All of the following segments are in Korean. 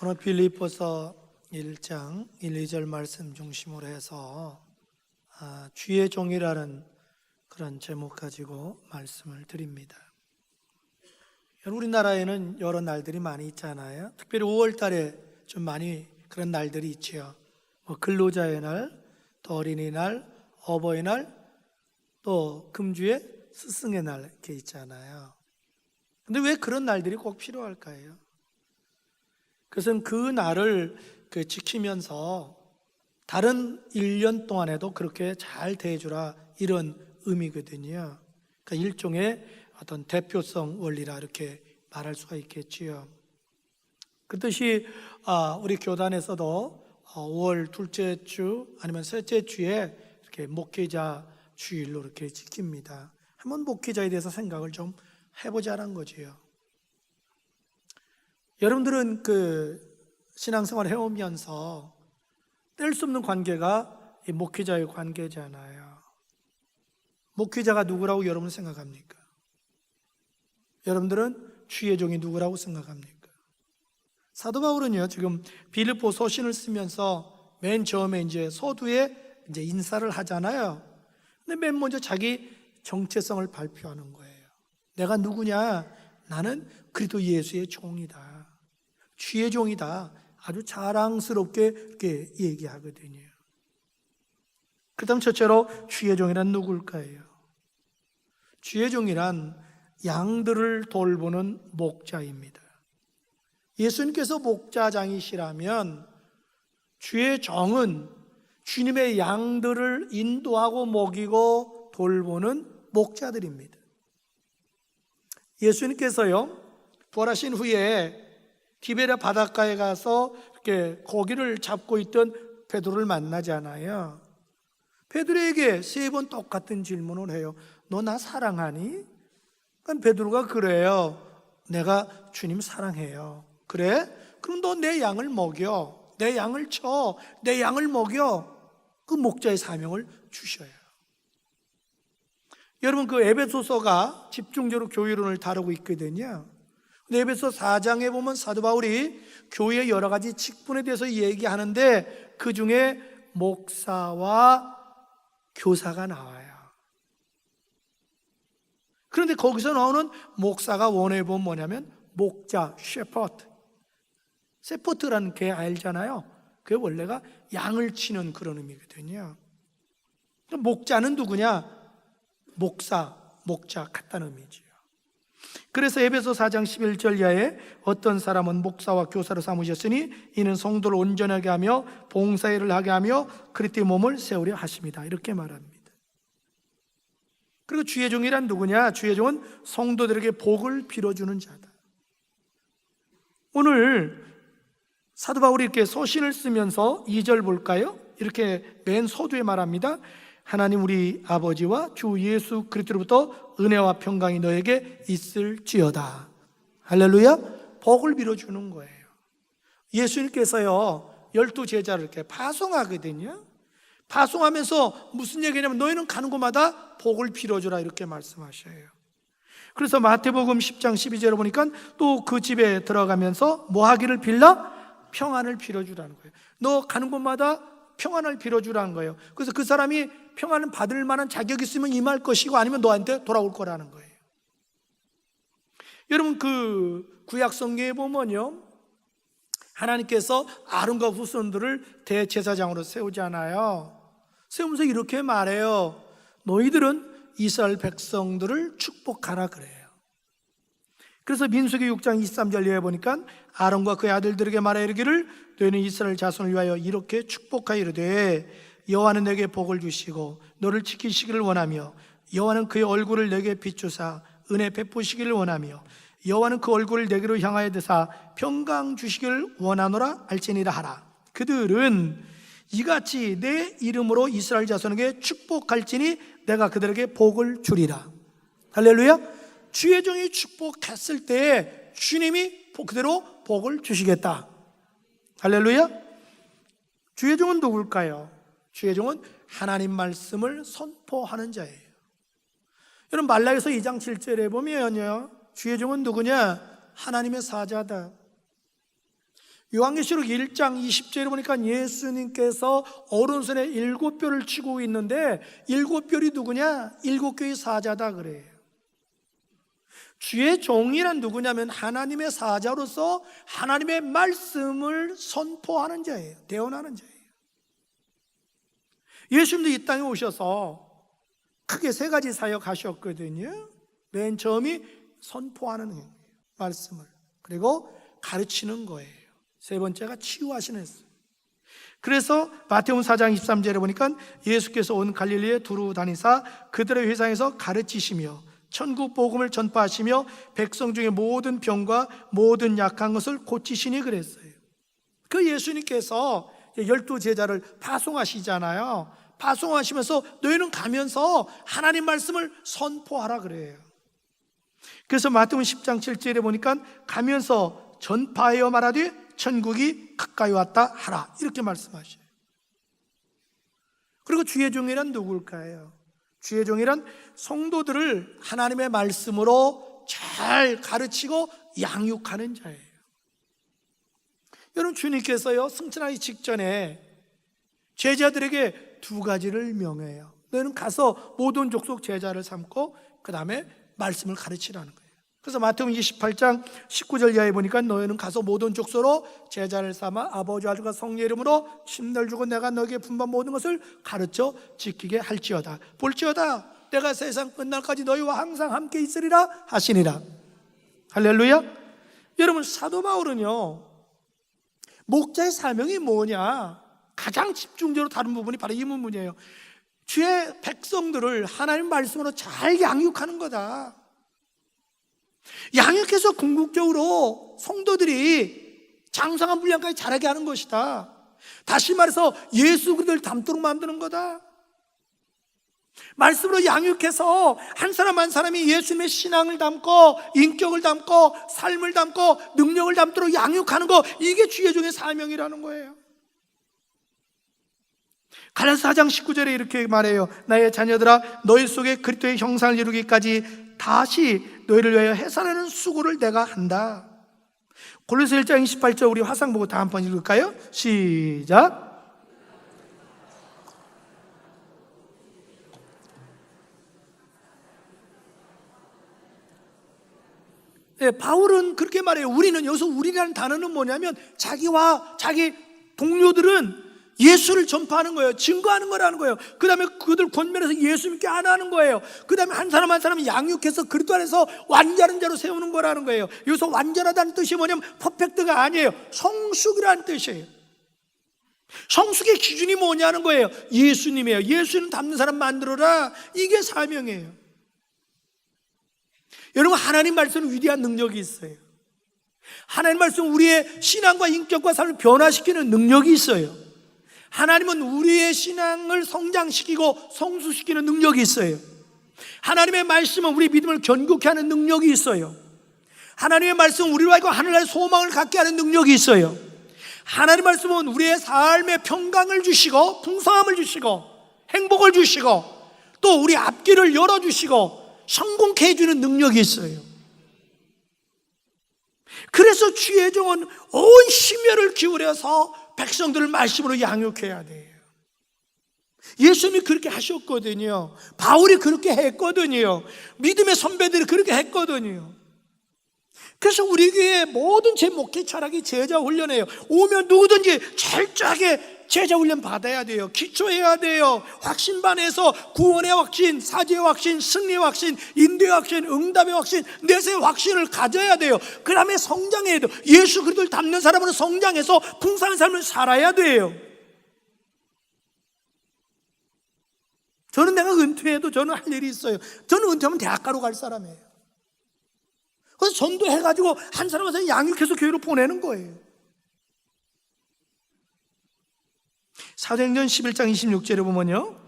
오늘 빌립보서 1장 1, 2절 말씀 중심으로 해서 주의 종이라는 그런 제목 가지고 말씀을 드립니다. 우리나라에는 여러 날들이 많이 있잖아요. 특별히 5월 달에 좀 많이 그런 날들이 있죠. 근로자의 날, 또 어린이날, 어버이날, 또 금주에 스승의 날 이렇게 있잖아요. 근데 왜 그런 날들이 꼭 필요할까요? 그것은 그 날을 지키면서 다른 1년 동안에도 그렇게 잘 대해주라 이런 의미거든요. 그러니까 일종의 어떤 대표성 원리라 이렇게 말할 수가 있겠지요. 그렇듯이 우리 교단에서도 5월 둘째 주 아니면 셋째 주에 이렇게 목회자 주일로 이렇게 지킵니다. 한번 목회자에 대해서 생각을 좀 해보자는 거지요. 여러분들은 신앙생활을 해오면서 뗄 수 없는 관계가 이 목회자의 관계잖아요. 목회자가 누구라고 여러분 생각합니까? 여러분들은 주의 종이 누구라고 생각합니까? 사도 바울은요, 지금 빌립보 서신을 쓰면서 맨 처음에 이제 서두에 이제 인사를 하잖아요. 근데 맨 먼저 자기 정체성을 발표하는 거예요. 내가 누구냐? 나는 그리스도 예수의 종이다. 주의 종이다. 아주 자랑스럽게 이렇게 얘기하거든요. 그 다음 첫째로 주의 종이란 누굴까요? 주의 종이란 양들을 돌보는 목자입니다. 예수님께서 목자장이시라면 주의 종은 주님의 양들을 인도하고 먹이고 돌보는 목자들입니다. 예수님께서요, 부활하신 후에 디베랴 바닷가에 가서 이렇게 고기를 잡고 있던 베드로를 만나잖아요. 베드로에게 3번 똑같은 질문을 해요. 너 나 사랑하니? 그러니까 베드로가 그래요. 내가 주님 사랑해요. 그래? 그럼 너 내 양을 먹여. 내 양을 쳐. 내 양을 먹여. 그 목자의 사명을 주셔요. 여러분, 에베소서가 집중적으로 교회론을 다루고 있거든요. 근데 에베소 4장에 보면 사도 바울이 교회의 여러 가지 직분에 대해서 얘기하는데 그 중에 목사와 교사가 나와요. 그런데 거기서 나오는 목사가 원어에 보면 뭐냐면 목자, 셰퍼트. 셰퍼트라는 개 알잖아요. 그게 원래가 양을 치는 그런 의미거든요. 목자는 누구냐? 목사, 목자 같다는 의미죠. 그래서 에베소 4장 11절 이하에 어떤 사람은 목사와 교사로 삼으셨으니 이는 성도를 온전하게 하며 봉사일을 하게 하며 그리스도의 몸을 세우려 하십니다. 이렇게 말합니다. 그리고 주의 종이란 누구냐? 주의 종은 성도들에게 복을 빌어주는 자다. 오늘 사도 바울이 이렇게 서신을 쓰면서 2절 볼까요? 이렇게 맨 서두에 말합니다. 하나님 우리 아버지와 주 예수 그리스도로부터 은혜와 평강이 너에게 있을지어다. 할렐루야. 복을 빌어주는 거예요. 예수님께서요 12제자를 이렇게 파송하거든요. 파송하면서 무슨 얘기냐면 너희는 가는 곳마다 복을 빌어주라 이렇게 말씀하셔요. 그래서 마태복음 10장 12절에 보니까 또 그 집에 들어가면서 뭐 하기를 빌라? 평안을 빌어주라는 거예요. 너 가는 곳마다 평안을 빌어주라는 거예요. 그래서 그 사람이 평안을 받을 만한 자격이 있으면 임할 것이고 아니면 너한테 돌아올 거라는 거예요. 여러분 구약 성경에 보면요 하나님께서 아론과 후손들을 대제사장으로 세우잖아요. 세우면서 이렇게 말해요. 너희들은 이스라엘 백성들을 축복하라 그래요. 그래서 민수기 6장 23절 이하에 보니까 아론과 그의 아들들에게 말하 이르기를 너희는 이스라엘 자손을 위하여 이렇게 축복하여 이르되 여호와는 내게 복을 주시고 너를 지키시기를 원하며 여호와는 그의 얼굴을 내게 비추사 은혜 베푸시기를 원하며 여호와는 그 얼굴을 내게로 향하여 드사 평강 주시기를 원하노라 알지니라 하라. 그들은 이같이 내 이름으로 이스라엘 자손에게 축복할지니 내가 그들에게 복을 주리라. 할렐루야. 주의 종이 축복했을 때 주님이 그대로 복을 주시겠다. 할렐루야. 주의 종은 누굴까요? 주의 종은 하나님 말씀을 선포하는 자예요. 여러분 말라기서 2장 7절에 보면요 주의 종은 누구냐? 하나님의 사자다. 요한계시록 1장 20절에 보니까 예수님께서 오른손에 7뼈를 쥐고 있는데 7뼈이 누구냐? 7교의 사자다 그래요. 주의 종이란 누구냐면 하나님의 사자로서 하나님의 말씀을 선포하는 자예요. 대언하는 자예요. 예수님도 이 땅에 오셔서 크게 3가지 사역하셨거든요. 맨 처음이 선포하는 행위예요. 말씀을. 그리고 가르치는 거예요. 3번째가 치유하시는 했어요. 그래서 마태복음 4장 23절에 보니까 예수께서 온 갈릴리에 두루 다니사 그들의 회상에서 가르치시며 천국 복음을 전파하시며 백성 중에 모든 병과 모든 약한 것을 고치시니 그랬어요. 그 예수님께서 12제자를 파송하시잖아요. 파송하시면서 너희는 가면서 하나님 말씀을 선포하라 그래요. 그래서 마태복음 10장 7절에 보니까 가면서 전파하여 말하되 천국이 가까이 왔다 하라 이렇게 말씀하셔요. 그리고 주의 종이란 누굴까요? 주의 종이란 성도들을 하나님의 말씀으로 잘 가르치고 양육하는 자예요. 여러분, 주님께서요 승천하기 직전에 제자들에게 2가지를 명해요. 너희는 가서 모든 족속 제자를 삼고 그 다음에 말씀을 가르치라는 거예요. 그래서 마태복음 28장 19절 이하에 보니까 너희는 가서 모든 족속으로 제자를 삼아 아버지 아들과 성령 이름으로 침례를 주고 내가 너에게 분반 모든 것을 가르쳐 지키게 할지어다. 볼지어다 내가 세상 끝날까지 너희와 항상 함께 있으리라 하시니라. 할렐루야. 여러분, 사도 바울은요 목자의 사명이 뭐냐 가장 집중적으로 다룬 부분이 바로 이 부분이에요. 주의 백성들을 하나님 말씀으로 잘 양육하는 거다. 양육해서 궁극적으로 성도들이 장성한 분량까지 자라게 하는 것이다. 다시 말해서 예수 그리스도를 닮도록 만드는 거다. 말씀으로 양육해서 한 사람 한 사람이 예수님의 신앙을 담고 인격을 담고 삶을 담고 능력을 담도록 양육하는 거, 이게 주의 종의 사명이라는 거예요. 갈라디아서 4장 19절에 이렇게 말해요. 나의 자녀들아 너희 속에 그리스도의 형상을 이루기까지 다시 너희를 위하여 해산하는 수고를 내가 한다. 골로새 1장 28절 우리 화상 보고 다 한번 읽을까요? 시작. 네, 바울은 그렇게 말해요. 우리는, 여기서 우리라는 단어는 뭐냐면 자기와 자기 동료들은 예수를 전파하는 거예요. 증거하는 거라는 거예요. 그 다음에 그들 권면해서 예수 믿게 안 하는 거예요. 그 다음에 한 사람 한 사람이 양육해서 그리스도 안에서 완전한 자로 세우는 거라는 거예요. 여기서 완전하다는 뜻이 뭐냐면 퍼펙트가 아니에요. 성숙이라는 뜻이에요. 성숙의 기준이 뭐냐는 거예요. 예수님이에요. 예수님 닮는 사람 만들어라. 이게 사명이에요. 여러분, 하나님 말씀은 위대한 능력이 있어요. 하나님 말씀은 우리의 신앙과 인격과 삶을 변화시키는 능력이 있어요. 하나님은 우리의 신앙을 성장시키고 성숙시키는 능력이 있어요. 하나님의 말씀은 우리 믿음을 견고케 하는 능력이 있어요. 하나님의 말씀은 우리로 하여금 하늘나라의 소망을 갖게 하는 능력이 있어요. 하나님의 말씀은 우리의 삶에 평강을 주시고 풍성함을 주시고 행복을 주시고 또 우리 앞길을 열어주시고 성공케 해주는 능력이 있어요. 그래서 주의 종은 온 심혈을 기울여서 백성들을 말씀으로 양육해야 돼요. 예수님이 그렇게 하셨거든요. 바울이 그렇게 했거든요. 믿음의 선배들이 그렇게 했거든요. 그래서 우리 교회 모든 제 목회 철학이 제자 훈련이에요. 오면 누구든지 철저하게 제자 훈련 받아야 돼요. 기초해야 돼요. 확신반에서 구원의 확신, 사죄의 확신, 승리의 확신, 인도의 확신, 응답의 확신, 내세의 확신을 가져야 돼요. 그 다음에 성장해야 돼요. 예수 그리스도를 닮는 사람으로 성장해서 풍성한 삶을 살아야 돼요. 저는 내가 은퇴해도 저는 할 일이 있어요. 저는 은퇴하면 대학가로 갈 사람이에요. 그래서 전도해가지고 한 사람한테 양육해서 교회로 보내는 거예요. 사도행전 11장 26절에 보면요,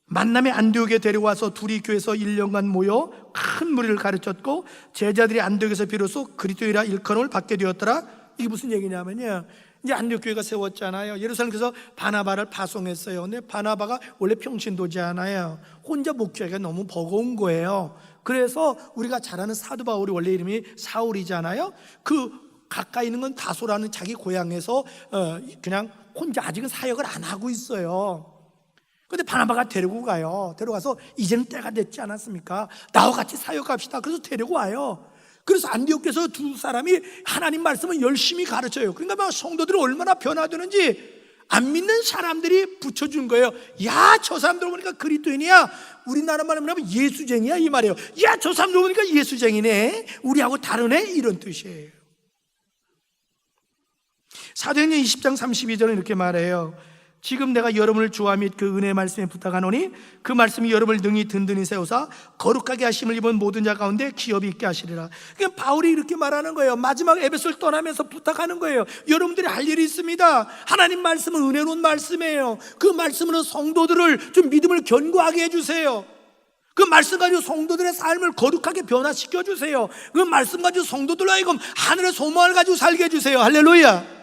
만남의 안디옥에 데려와서 둘이 교회에서 1년간 모여 큰 무리를 가르쳤고 제자들이 안디옥에서 비로소 그리스도이라 일컬음을 받게 되었더라. 이게 무슨 얘기냐면요, 이제 안디옥 교회가 세웠잖아요. 예루살렘에서 바나바를 파송했어요. 근데 바나바가 원래 평신도잖아요. 혼자 목회하기가 너무 버거운 거예요. 그래서 우리가 잘 아는 사도 바울이 원래 이름이 사울이잖아요. 그 가까이 있는 건 다소라는 자기 고향에서 그냥 혼자 아직은 사역을 안 하고 있어요. 근데 바나바가 데리고 가요. 데려가서 이제는 때가 됐지 않았습니까? 나와 같이 사역합시다. 그래서 데리고 와요. 그래서 안디옥에서 두 사람이 하나님 말씀을 열심히 가르쳐요. 그러니까 막 성도들이 얼마나 변화되는지 안 믿는 사람들이 붙여준 거예요. 야, 저 사람들 보니까 그리스도인이야. 우리나라 말로 하면 예수쟁이야 이 말이에요. 야, 저 사람들 보니까 예수쟁이네. 우리하고 다르네 이런 뜻이에요. 사도행전 20장 32절은 이렇게 말해요. 지금 내가 여러분을 주와 및 그 은혜의 말씀에 부탁하노니 그 말씀이 여러분을 능히 든든히 세우사 거룩하게 하심을 입은 모든 자 가운데 기업이 있게 하시리라. 그러니까 바울이 이렇게 말하는 거예요. 마지막 에베소를 떠나면서 부탁하는 거예요. 여러분들이 할 일이 있습니다. 하나님 말씀은 은혜로운 말씀이에요. 그 말씀으로 성도들을 좀 믿음을 견고하게 해주세요. 그 말씀 가지고 성도들의 삶을 거룩하게 변화시켜 주세요. 그 말씀 가지고 성도들로 하여금 하늘의 소망을 가지고 살게 해주세요. 할렐루야.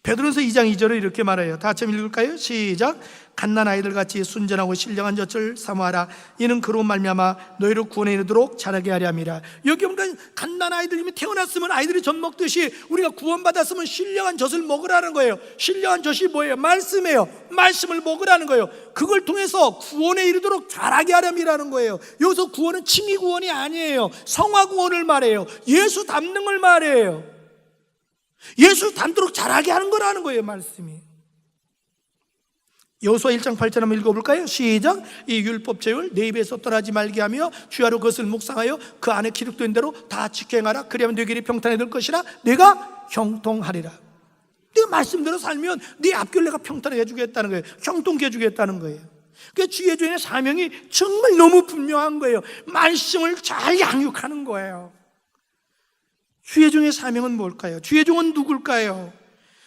베드로전서 2장 2절을 이렇게 말해요. 다 같이 읽을까요? 시작. 갓난 아이들 같이 순전하고 신령한 젖을 사모하라. 이는 그로 말미암아 너희를 구원에 이르도록 자라게 하려 함이라. 여기 보니까 갓난 아이들이 태어났으면 아이들이 젖 먹듯이 우리가 구원받았으면 신령한 젖을 먹으라는 거예요. 신령한 젖이 뭐예요? 말씀이에요. 말씀을 먹으라는 거예요. 그걸 통해서 구원에 이르도록 자라게 하렴이라는 거예요. 여기서 구원은 칭의 구원이 아니에요. 성화 구원을 말해요. 예수 닮는 걸 말해요. 예수 닮도록 자라게 하는 거라는 거예요. 말씀이. 여호수아 1장 8절 한번 읽어볼까요? 시작. 이 율법책을 내 입에서 떠나지 말게 하며 주야로 그것을 묵상하여 그 안에 기록된 대로 다 지켜 행하라. 그리하면 네 길이 평탄해질 것이라. 내가 형통하리라. 네가 말씀대로 살면 네 앞길 내가 평탄하게 해주겠다는 거예요. 형통케 해주겠다는 거예요. 그러니까 주의 종의 사명이 정말 너무 분명한 거예요. 말씀을 잘 양육하는 거예요. 주의 종의 사명은 뭘까요? 주의 종은 누굴까요?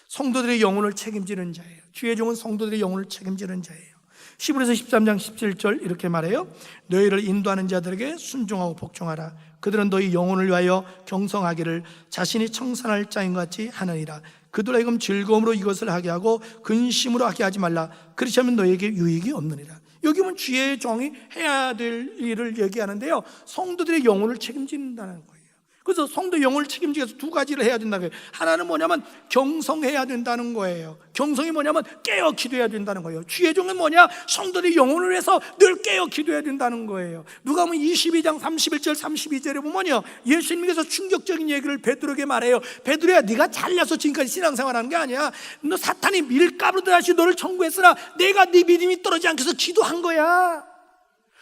성도들의 영혼을 책임지는 자예요. 주의 종은 성도들의 영혼을 책임지는 자예요. 히브리서 13장 17절 이렇게 말해요. 너희를 인도하는 자들에게 순종하고 복종하라. 그들은 너희 영혼을 위하여 경성하기를 자신이 청산할 자인 것 같이 하느니라. 그들 하여금 즐거움으로 이것을 하게 하고 근심으로 하게 하지 말라. 그렇지 않으면 너희에게 유익이 없느니라. 여기 보면 주의 종이 해야 될 일을 얘기하는데요, 성도들의 영혼을 책임진다는 거예요. 그래서 성도 영혼을 책임지기 위해서 두 가지를 해야 된다는 거예요. 하나는 뭐냐면 경성해야 된다는 거예요. 경성이 뭐냐면 깨어 기도해야 된다는 거예요. 주의 종은 뭐냐? 성도들의 영혼을 위해서 늘 깨어 기도해야 된다는 거예요. 누가복음 22장 31절 32절에 보면요, 예수님께서 충격적인 얘기를 베드로에게 말해요. 베드로야, 네가 잘나서 지금까지 신앙생활하는 게 아니야. 너 사탄이 밀가루 다시 너를 청구했으나 내가 네 믿음이 떨어지지 않게 해서 기도한 거야.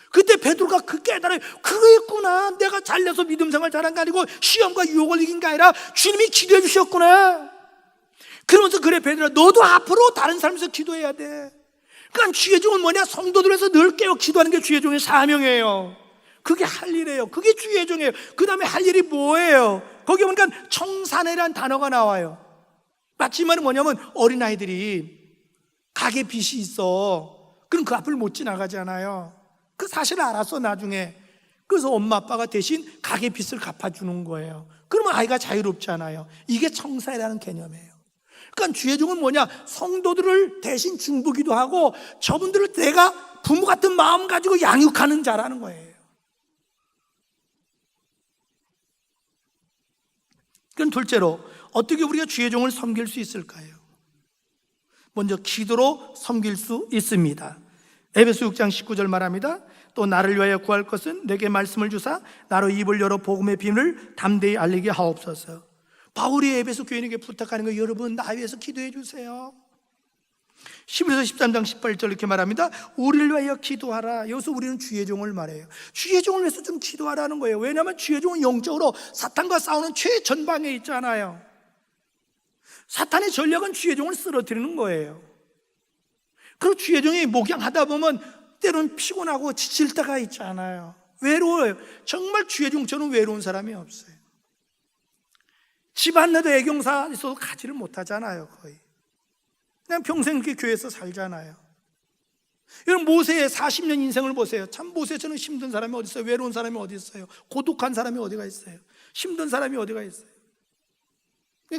그때 베드로가 그 깨달아요. 그거였구나. 내가 잘내서 믿음 생활 잘한 게 아니고 시험과 유혹을 이긴 게 아니라 주님이 기도해 주셨구나. 그러면서 그래 베드로야, 너도 앞으로 다른 사람에서 기도해야 돼. 그러니까 주의 종은 뭐냐? 성도들에서 늘 깨어 기도하는 게 주의 종의 사명이에요. 그게 할 일이에요. 그게 주의 종이에요. 그 다음에 할 일이 뭐예요? 거기 보니까 청산회라는 단어가 나와요. 마치 말은 뭐냐면 어린아이들이 가게 빚이 있어. 그럼 그 앞을 못 지나가잖아요. 그 사실을 알았어 나중에. 그래서 엄마 아빠가 대신 가게 빚을 갚아주는 거예요. 그러면 아이가 자유롭잖아요. 이게 청사라는 개념이에요. 그러니까 주의 종은 뭐냐? 성도들을 대신 중보기도 하고 저분들을 내가 부모 같은 마음 가지고 양육하는 자라는 거예요. 그럼 둘째로 어떻게 우리가 주의 종을 섬길 수 있을까요? 먼저 기도로 섬길 수 있습니다. 에베소 6장 19절 말합니다. 또 나를 위하여 구할 것은 내게 말씀을 주사 나로 입을 열어 복음의 비밀을 담대히 알리게 하옵소서. 바울이 에베소 교인에게 부탁하는 거예요. 여러분, 나 위해서 기도해 주세요. 히브리서 13장 18절 이렇게 말합니다. 우리를 위하여 기도하라. 여기서 우리는 주의 종을 말해요. 주의 종을 위해서 좀 기도하라는 거예요. 왜냐하면 주의 종은 영적으로 사탄과 싸우는 최전방에 있잖아요. 사탄의 전략은 주의 종을 쓰러뜨리는 거예요. 그리고 주의 종이 목양하다 보면 때로는 피곤하고 지칠 때가 있잖아요. 외로워요. 정말 주의 종처럼 외로운 사람이 없어요. 집 안 내도 애경사 있어도 가지를 못하잖아요. 거의 그냥 평생 이렇게 교회에서 살잖아요. 여러분, 모세의 40년 인생을 보세요. 참 모세처럼 힘든 사람이 어디 있어요? 외로운 사람이 어디 있어요? 고독한 사람이 어디가 있어요? 힘든 사람이 어디가 있어요?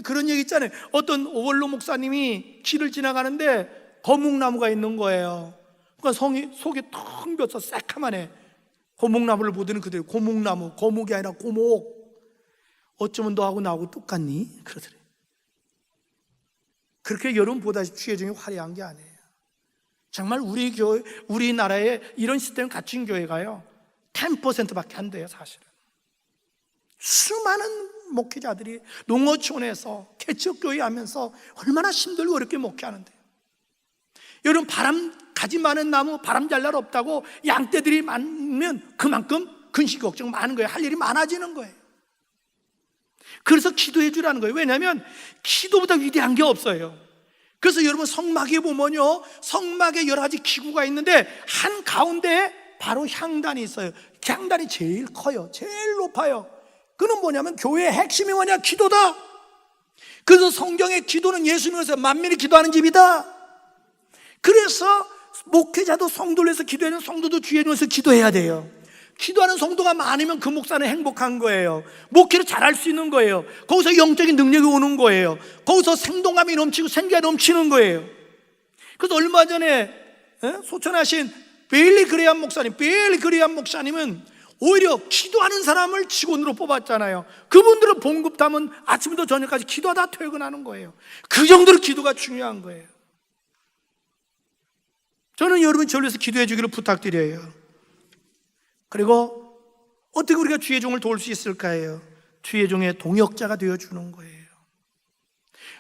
그런 얘기 있잖아요. 어떤 오월로 목사님이 길을 지나가는데 거목나무가 있는 거예요. 그러니까 속이 텅 비어서 새카만해. 거목나무를 보더니 그대로 고목나무, 거목이 아니라 고목. 어쩌면 너하고 나하고 똑같니? 그러더래요. 그렇게 여러분 보다시피 주의종이 화려한 게 아니에요. 정말 우리 교회, 우리나라에 이런 시스템 갖춘 교회가요 10%밖에 안 돼요. 사실은 수많은 목회자들이 농어촌에서 개척교회 하면서 얼마나 힘들고 어렵게 목회하는데요. 여러분, 바람 가지 많은 나무 바람 잘 날 없다고 양떼들이 많으면 그만큼 근심 걱정 많은 거예요. 할 일이 많아지는 거예요. 그래서 기도해 주라는 거예요. 왜냐하면 기도보다 위대한 게 없어요. 그래서 여러분 성막에 보면요, 성막에 여러 가지 기구가 있는데 한 가운데에 바로 향단이 있어요. 향단이 제일 커요. 제일 높아요. 그는 뭐냐면 교회의 핵심이 뭐냐? 기도다. 그래서 성경의 기도는 예수님께서 만민이 기도하는 집이다. 그래서 목회자도 성도를 위해서 기도하는 성도도 주의 이름에서 기도해야 돼요. 기도하는 성도가 많으면 그 목사는 행복한 거예요. 목회를 잘할 수 있는 거예요. 거기서 영적인 능력이 오는 거예요. 거기서 생동감이 넘치고 생기가 넘치는 거예요. 그래서 얼마 전에 소천하신 베일리 그레이엄 목사님은 오히려 기도하는 사람을 직원으로 뽑았잖아요. 그분들은 봉급하면 아침부터 저녁까지 기도하다 퇴근하는 거예요. 그 정도로 기도가 중요한 거예요. 저는 여러분 저를 위해서 기도해 주기를 부탁드려요. 그리고 어떻게 우리가 주의 종을 도울 수 있을까요? 주의 종의 동역자가 되어주는 거예요.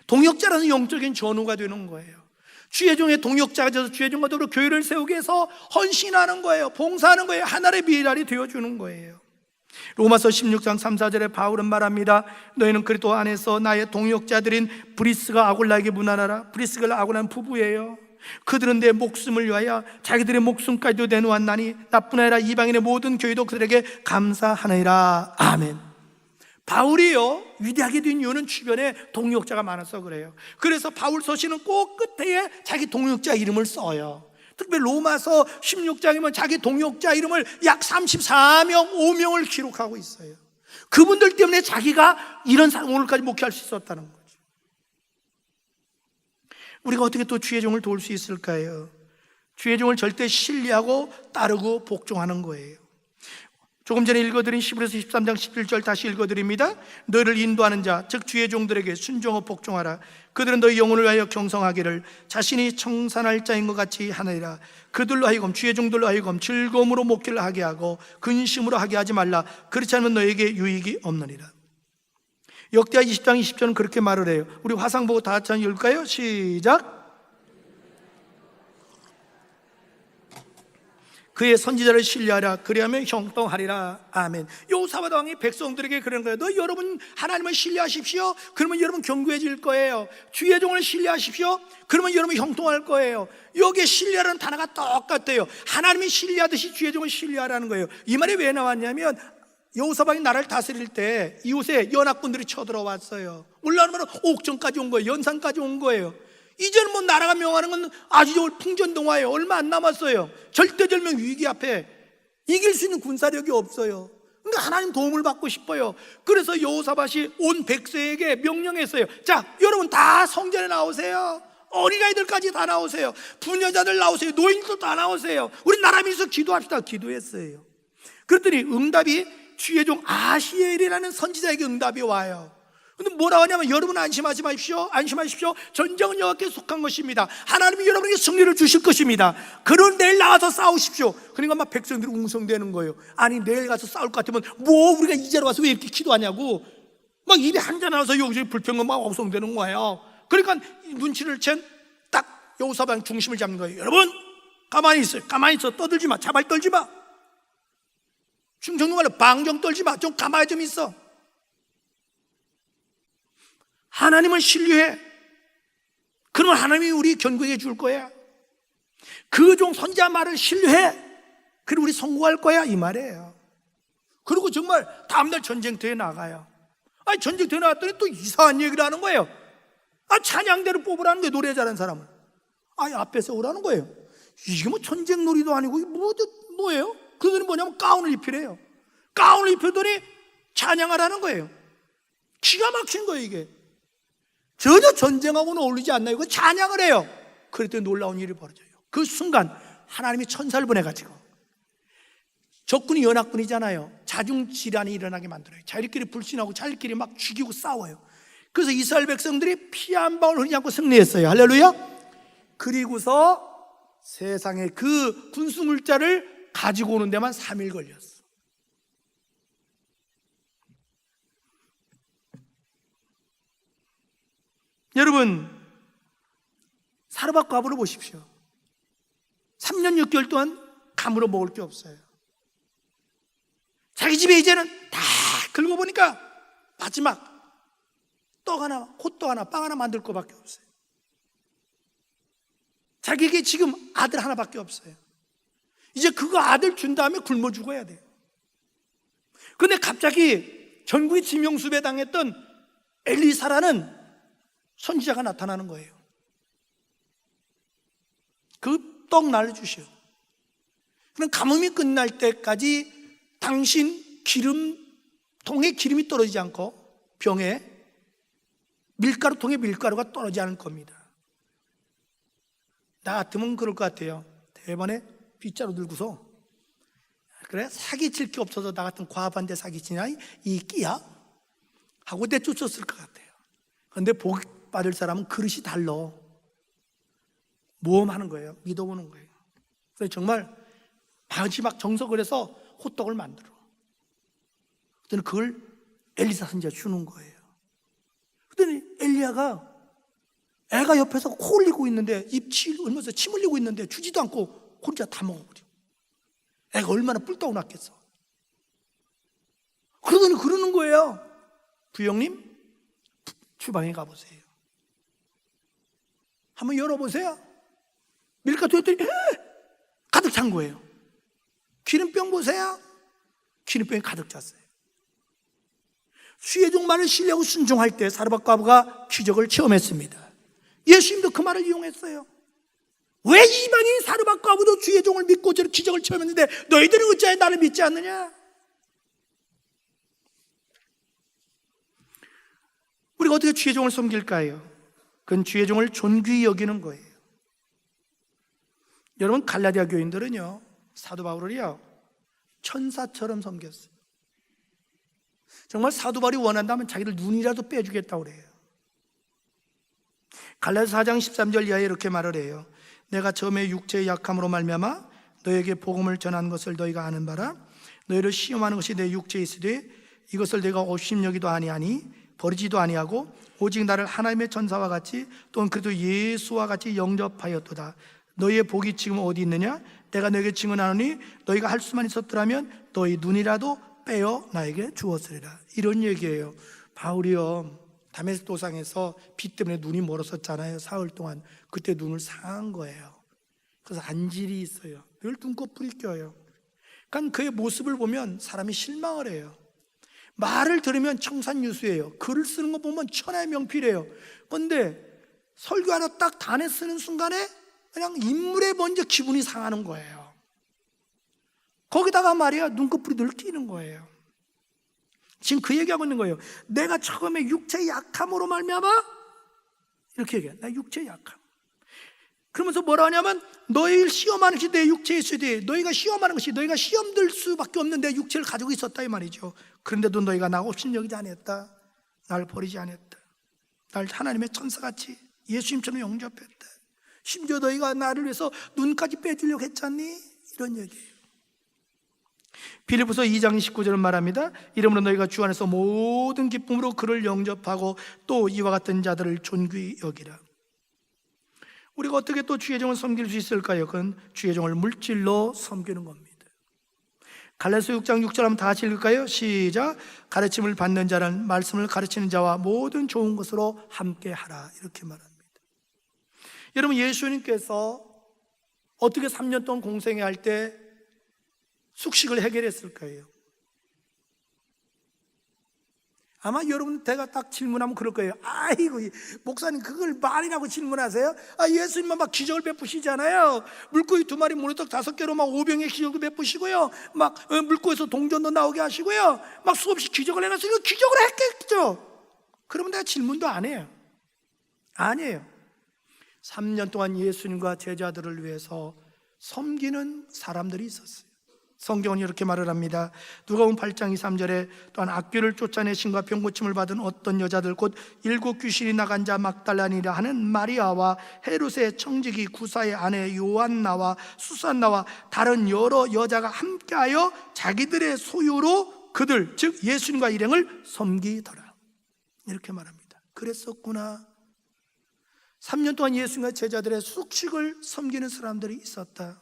동역자라는 영적인 전우가 되는 거예요. 주의 종의 동역자가 되어서 주의 종과 더불어 교회를 세우기 위해서 헌신하는 거예요. 봉사하는 거예요. 하나의 미랄이 되어주는 거예요. 로마서 16장 3, 4절에 바울은 말합니다. 너희는 그리스도 안에서 나의 동역자들인 브리스가 아굴라에게 문안하라. 브리스가 아굴라는 부부예요. 그들은 내 목숨을 위하여 자기들의 목숨까지도 내놓았나니 나뿐 아니라 이방인의 모든 교회도 그들에게 감사하느니라. 아멘. 바울이요 위대하게 된 이유는 주변에 동역자가 많아서 그래요. 그래서 바울 서신은 꼭 끝에 자기 동역자 이름을 써요. 특별히 로마서 16장이면 자기 동역자 이름을 약 34명, 5명을 기록하고 있어요. 그분들 때문에 자기가 이런 사람 오늘까지 목회할 수 있었다는 거죠. 우리가 어떻게 또 주의 종을 도울 수 있을까요? 주의 종을 절대 신뢰하고 따르고 복종하는 거예요. 조금 전에 읽어드린 히브리서 13장 11절 다시 읽어드립니다. 너희를 인도하는 자, 즉 주의 종들에게 순종하고 복종하라. 그들은 너희 영혼을 위하여 경성하기를 자신이 청산할 자인 것 같이 하느니라. 그들로 하여금 주의 종들로 하여금 즐거움으로 목회를 하게 하고 근심으로 하게 하지 말라. 그렇지 않으면 너에게 유익이 없느니라. 역대하 20장 20절은 그렇게 말을 해요. 우리 화상 보고 다 같이 한번 읽을까요? 시작. 그의 선지자를 신뢰하라. 그리하면 형통하리라. 아멘. 여호사밧 왕이 백성들에게 그런 거예요. 너 여러분 하나님을 신뢰하십시오. 그러면 여러분 견고해질 거예요. 주의 종을 신뢰하십시오. 그러면 여러분 형통할 거예요. 여기에 신뢰라는 단어가 똑같아요. 하나님이 신뢰하듯이 주의 종을 신뢰하라는 거예요. 이 말이 왜 나왔냐면 여호사밧이 나라를 다스릴 때 이웃에 연합군들이 쳐들어왔어요. 올라오면 옥정까지 온 거예요. 연산까지 온 거예요. 이제는 뭐 나라가 명하는 건 아주 좋은 풍전등화예요. 얼마 안 남았어요. 절대절명 위기 앞에 이길 수 있는 군사력이 없어요. 그러니까 하나님 도움을 받고 싶어요. 그래서 여호사밧이 온 백성에게 명령했어요. 자, 여러분 다 성전에 나오세요. 어린아이들까지 다 나오세요. 부녀자들 나오세요. 노인들도 다 나오세요. 우리 나라 위해서 기도합시다. 기도했어요. 그랬더니 응답이 주의 종 아히엘이라는 선지자에게 응답이 와요. 근데 뭐라고 하냐면 여러분 안심하지 마십시오. 안심하십시오. 전쟁은 여호와께 속한 것입니다. 하나님이 여러분에게 승리를 주실 것입니다. 그런 내일 나가서 싸우십시오. 그러니까 막 백성들이 웅성대는 거예요. 아니 내일 가서 싸울 것 같으면 뭐 우리가 이제로 와서 왜 이렇게 기도하냐고 막 입에 한잔 나와서 여기저기 불평만 막 엉성대는 거예요. 그러니까 눈치를 챈 딱 여호사밧 중심을 잡는 거예요. 여러분 가만히 있어요. 가만히 있어. 떠들지 마. 자발 떨지 마. 충청도 말로 방정 떨지 마. 좀 가만히 좀 있어. 하나님을 신뢰해. 그러면 하나님이 우리 견고해 줄 거야. 그 종 선지자 말을 신뢰해. 그리고 우리 성공할 거야 이 말이에요. 그리고 정말 다음날 전쟁터에 나가요. 아니 전쟁터에 나갔더니 또 이상한 얘기를 하는 거예요. 아 찬양대를 뽑으라는 거예요. 노래 잘하는 사람을. 아니 앞에 세우라는 거예요. 이게 뭐 전쟁 놀이도 아니고 뭐예요? 그들은 뭐냐면 가운을 입히래요. 가운을 입히더니 찬양하라는 거예요. 기가 막힌 거예요 이게. 전혀 전쟁하고는 어울리지 않나요? 이거 찬양을 해요. 그랬더니 놀라운 일이 벌어져요. 그 순간 하나님이 천사를 보내가지고 적군이 연합군이잖아요. 자중질환이 일어나게 만들어요. 자기들끼리 불신하고 자기들끼리 막 죽이고 싸워요. 그래서 이스라엘 백성들이 피 한 방울 흘리지 않고 승리했어요. 할렐루야. 그리고서 세상에 그 군수물자를 가지고 오는 데만 3일 걸렸어. 여러분, 사르밧 과부를 보십시오. 3년 6개월 동안 감으로 먹을 게 없어요. 자기 집에 이제는 다 긁어보니까 마지막 떡 하나, 호떡 하나, 빵 하나 만들 거밖에 없어요. 자기에게 지금 아들 하나밖에 없어요. 이제 그거 아들 준 다음에 굶어 죽어야 돼요. 근데 갑자기 전국이 지명수배 당했던 엘리사라는 선지자가 나타나는 거예요. 그 떡 날려주시오. 그럼 가뭄이 끝날 때까지 당신 기름통에 기름이 떨어지지 않고 병에 밀가루통에 밀가루가 떨어지지 않을 겁니다. 나 같으면 그럴 것 같아요. 대번에 빗자루 들고서 그래 사기칠 게 없어서 나 같은 과반대 사기치냐 이 끼야? 하고 내쫓았을 것 같아요. 그런데 복 받을 사람은 그릇이 달라. 모험하는 거예요. 믿어보는 거예요. 그래서 정말 마지막 정석을 해서 호떡을 만들어. 그때는 그걸 엘리사 선지자가 주는 거예요. 그랬더니 엘리야가 애가 옆에서 코 흘리고 있는데 입치 흘면서 침 흘리고 있는데 주지도 않고 혼자 다 먹어버려. 애가 얼마나 뿔따고 났겠어. 그러더니 그러는 거예요. 부형님 주방에 가보세요. 한번 열어보세요. 밀가루 했더니 가득 찬 거예요. 기름병 보세요. 기름병이 가득 찼어요. 주의 종 말을 신뢰하고 순종할 때 사르밧 과부가 기적을 체험했습니다. 예수님도 그 말을 이용했어요. 왜 이방인 사르밧 과부도 주의 종을 믿고 저런 기적을 체험했는데 너희들은 어찌하여 나를 믿지 않느냐? 우리가 어떻게 주의 종을 섬길까요? 그건 주의 종을 존귀히 여기는 거예요. 여러분, 갈라디아 교인들은요 사도 바울을요 천사처럼 섬겼어요. 정말 사도 바울이 원한다면 자기를 눈이라도 빼주겠다고 그래요. 갈라디아 4장 13절 이하에 이렇게 말을 해요. 내가 처음에 육체의 약함으로 말미암아 너에게 복음을 전한 것을 너희가 아는 바라. 너희를 시험하는 것이 내 육체에 있으되 이것을 내가 업심여기도 아니하니 버리지도 아니하고 오직 나를 하나님의 천사와 같이 또는 그래도 예수와 같이 영접하였도다. 너희의 복이 지금 어디 있느냐? 내가 너에게 증언하노니 너희가 할 수만 있었더라면 너희 눈이라도 빼어 나에게 주었으리라. 이런 얘기예요. 바울이요 다메섹 도상에서 비 때문에 눈이 멀었었잖아요. 사흘 동안. 그때 눈을 상한 거예요. 그래서 안질이 있어요. 늘 눈꺼풀이 껴요. 그러니까 그의 모습을 보면 사람이 실망을 해요. 말을 들으면 청산유수예요. 글을 쓰는 거 보면 천하의 명필이에요. 그런데 설교하러 딱 단에 쓰는 순간에 그냥 인물에 먼저 기분이 상하는 거예요. 거기다가 말이야 눈꺼풀이 늘 끼는 거예요. 지금 그 얘기하고 있는 거예요. 내가 처음에 육체의 약함으로 말미암아 이렇게 얘기해. 나 육체의 약함. 그러면서 뭐라 하냐면 너희를 시험하는 것이 내 육체에 있으되 너희가 시험하는 것이 너희가 시험 들 수밖에 없는 내 육체를 가지고 있었다 이 말이죠. 그런데도 너희가 나 없인 여기지 않았다. 날 버리지 않았다. 날 하나님의 천사같이 예수님처럼 영접했다. 심지어 너희가 나를 위해서 눈까지 빼주려고 했잖니? 이런 얘기예요. 빌립보서 2장 19절은 말합니다. 이러므로 너희가 주 안에서 모든 기쁨으로 그를 영접하고 또 이와 같은 자들을 존귀히 여기라. 우리가 어떻게 또 주의 종을 섬길 수 있을까요? 그건 주의 종을 물질로 섬기는 겁니다. 갈라디아서 6장 6절 한번 다 같이 읽을까요? 시작. 가르침을 받는 자는 말씀을 가르치는 자와 모든 좋은 것으로 함께 하라. 이렇게 말합니다. 여러분, 예수님께서 어떻게 3년 동안 공생애 할 때 숙식을 해결했을까요? 아마 여러분 제가 딱 질문하면 그럴 거예요. 아이고 목사님 그걸 말이라고 질문하세요? 예수님만 막 기적을 베푸시잖아요. 물고기 2마리 모래떡 5개로 막 5병의 기적을 베푸시고요, 막 물고기에서 동전도 나오게 하시고요, 막 수없이 기적을 해놨으니까 기적을 했겠죠. 그러면 내가 질문도 안 해요. 아니에요. 3년 동안 예수님과 제자들을 위해서 섬기는 사람들이 있었어요. 성경은 이렇게 말을 합니다. 누가복음 8장 23절에 또한 악귀를 쫓아내신과 병고침을 받은 어떤 여자들 곧 7 귀신이 나간 자 막달라니라 하는 마리아와 헤롯의 청지기 구사의 아내 요한나와 수산나와 다른 여러 여자가 함께하여 자기들의 소유로 그들 즉 예수님과 일행을 섬기더라. 이렇게 말합니다. 그랬었구나. 3년 동안 예수님과 제자들의 숙식을 섬기는 사람들이 있었다.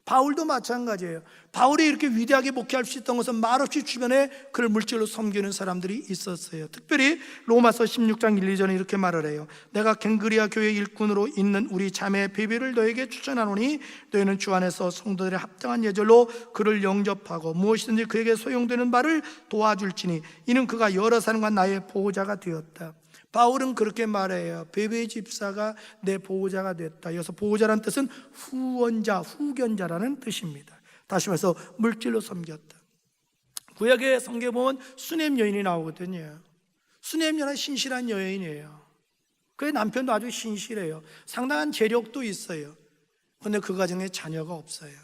바울도 마찬가지예요. 바울이 이렇게 위대하게 목회할 수 있던 것은 말없이 주변에 그를 물질로 섬기는 사람들이 있었어요. 특별히 로마서 16장 1, 2절에 이렇게 말을 해요. 내가 갱그리아 교회 일꾼으로 있는 우리 자매 베베를 너에게 추천하노니 너희는 주 안에서 성도들의 합당한 예절로 그를 영접하고 무엇이든지 그에게 소용되는 바를 도와줄지니 이는 그가 여러 사람과 나의 보호자가 되었다. 바울은 그렇게 말해요. 베베 집사가 내 보호자가 됐다. 여기서 보호자라는 뜻은 후원자, 후견자라는 뜻입니다. 다시 말해서 물질로 섬겼다. 구약의 성경에 보면 수넴 여인이 나오거든요. 수넴 여인은 신실한 여인이에요. 그의 남편도 아주 신실해요. 상당한 재력도 있어요. 그런데 그 가정에 자녀가 없어요.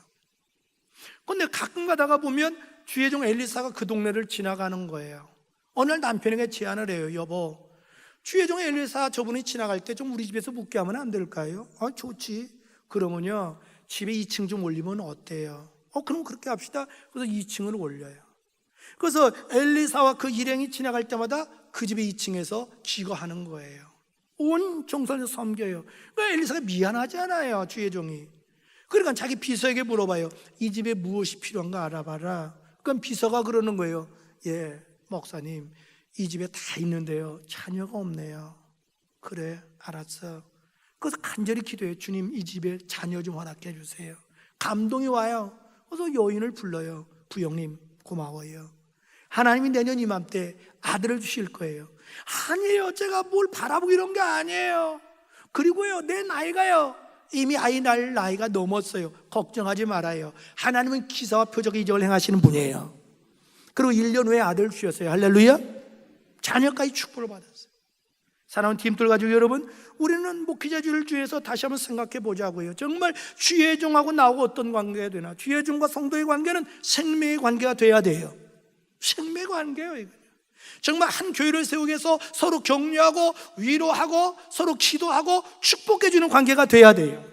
그런데 가끔 가다가 보면 주의 종 엘리사가 그 동네를 지나가는 거예요. 어느 날 남편에게 제안을 해요. 여보, 주의 종 엘리사 저분이 지나갈 때 좀 우리 집에서 묵게 하면 안 될까요? 좋지. 그러면요 집에 2층 좀 올리면 어때요? 그럼 그렇게 합시다. 그래서 2층을 올려요. 그래서 엘리사와 그 일행이 지나갈 때마다 그 집의 2층에서 기거하는 거예요. 온 정성을 섬겨요. 그러니까 엘리사가 미안하잖아요, 주의 종이. 그러니까 자기 비서에게 물어봐요. 이 집에 무엇이 필요한가 알아봐라. 그럼 비서가 그러는 거예요. 예, 목사님, 이 집에 다 있는데요 자녀가 없네요. 그래, 알았어. 그래서 간절히 기도해요. 주님, 이 집에 자녀 좀 허락해 주세요. 감동이 와요. 그래서 여인을 불러요. 부형님 고마워요. 하나님이 내년 이맘때 아들을 주실 거예요. 아니에요, 제가 뭘 바라보고 이런 게 아니에요. 그리고요 내 나이가요 이미 아이 낳을 나이가 넘었어요. 걱정하지 말아요. 하나님은 기사와 표적의 이적을 행하시는 분이에요. 그리고 1년 후에 아들을 주셨어요. 할렐루야. 자녀까지 축복을 받았어요. 사랑하는 팀들 가지고 여러분, 우리는 목회자주를 중에서 다시 한번 생각해 보자고요. 정말 주의 종하고 나하고 어떤 관계가 되나? 주의 종과 성도의 관계는 생명의 관계가 돼야 돼요. 생명의 관계예요, 이거. 정말 한 교회를 세우기 위해서 서로 격려하고 위로하고 서로 기도하고 축복해 주는 관계가 돼야 돼요.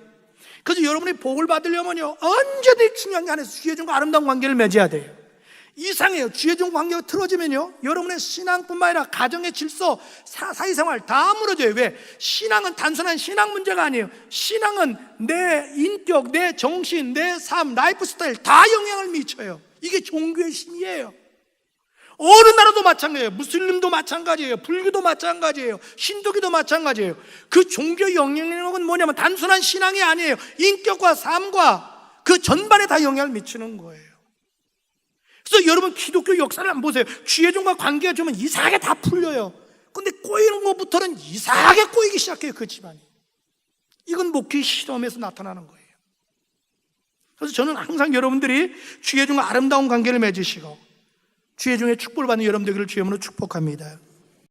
그래서 여러분이 복을 받으려면요 언제든지 중요한 게 안에서 주의 종과 아름다운 관계를 맺어야 돼요. 이상해요. 주의 종 관계가 틀어지면요 여러분의 신앙뿐만 아니라 가정의 질서, 사회생활 다 무너져요. 왜? 신앙은 단순한 신앙 문제가 아니에요. 신앙은 내 인격, 내 정신, 내 삶, 라이프 스타일 다 영향을 미쳐요. 이게 종교의 힘이에요. 어느 나라도 마찬가지예요. 무슬림도 마찬가지예요. 불교도 마찬가지예요. 힌두교도 마찬가지예요. 그 종교의 영향력은 뭐냐면 단순한 신앙이 아니에요. 인격과 삶과 그 전반에 다 영향을 미치는 거예요. 그래서 여러분 기독교 역사를 한번 보세요. 주의 종과 관계가 좀 이상하게 다 풀려요. 근데 꼬이는 것부터는 이상하게 꼬이기 시작해요, 그 집안이. 이건 목회 실험에서 나타나는 거예요. 그래서 저는 항상 여러분들이 주의 종과 아름다운 관계를 맺으시고 주의 종의 축복을 받는 여러분 되기를 주의 이름으로 축복합니다.